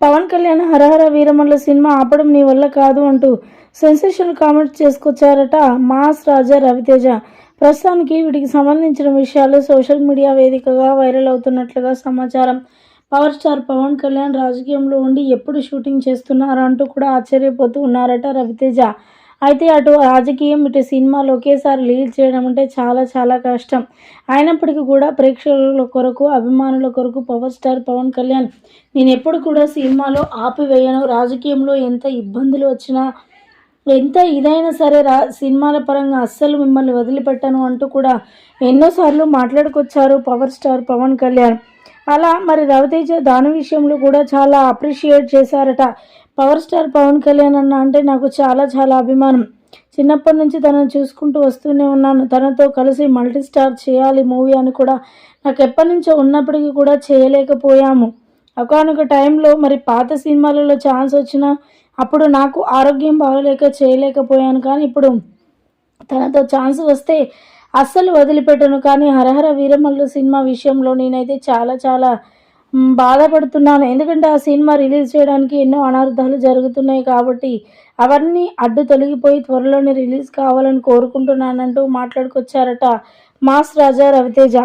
పవన్ కళ్యాణ్ హరహర Veeramalla cinema ఆపడం నీ వల్ల కాదు అంటూ సెన్సేషనల్ కామెంట్స్ చేసుకొచ్చారట మాస్ రాజా రవితేజ. ప్రస్తుతానికి వీటికి సంబంధించిన విషయాలు సోషల్ మీడియా వేదికగా వైరల్ అవుతున్నట్లుగా సమాచారం. పవర్ స్టార్ పవన్ కళ్యాణ్ రాజకీయంలో ఉండి ఎప్పుడు షూటింగ్ చేస్తున్నారా అంటూ కూడా ఆశ్చర్యపోతూ ఉన్నారట రవితేజ. అయితే అటు రాజకీయం ఇటు సినిమాలు ఒకేసారి రిలీజ్ చేయడం అంటే చాలా చాలా కష్టం. అయినప్పటికీ కూడా ప్రేక్షకుల కొరకు అభిమానుల కొరకు పవర్ స్టార్ పవన్ కళ్యాణ్ నేను ఎప్పుడు కూడా సినిమాలో ఆపివేయను, రాజకీయంలో ఎంత ఇబ్బందులు వచ్చినా ఎంత ఇదైనా సరే సినిమాల పరంగా అస్సలు మిమ్మల్ని వదిలిపెట్టను అంటూ కూడా ఎన్నోసార్లు మాట్లాడుకొచ్చారు పవర్ స్టార్ పవన్ కళ్యాణ్. అలా మరి రవితేజ దాని విషయంలో కూడా చాలా అప్రిషియేట్ చేశారట. పవర్ స్టార్ పవన్ కళ్యాణ్ అన్న అంటే నాకు చాలా చాలా అభిమానం. చిన్నప్పటి నుంచి తనను చూసుకుంటూ వస్తూనే ఉన్నాను. తనతో కలిసి మల్టీ స్టార్ చేయాలి మూవీ అని కూడా నాకు ఎప్పటి నుంచో ఉన్నప్పటికీ కూడా చేయలేకపోయాము. ఒకానొక టైంలో మరి పాత సినిమాలలో ఛాన్స్ వచ్చినా అప్పుడు నాకు ఆరోగ్యం బాగలేక చేయలేకపోయాను. కానీ ఇప్పుడు తనతో ఛాన్స్ వస్తే అస్సలు వదిలిపెట్టను. కానీ హరహర వీరమల్లు సినిమా విషయంలో నేనైతే చాలా చాలా బాధపడుతున్నాను. ఎందుకంటే ఆ సినిమా రిలీజ్ చేయడానికి ఎన్నో అనర్థాలు జరుగుతున్నాయి కాబట్టి అవన్నీ అడ్డు తొలగిపోయి త్వరలోనే రిలీజ్ కావాలని కోరుకుంటున్నానంటూ మాట్లాడుకొచ్చారట మాస్ రాజా రవితేజ.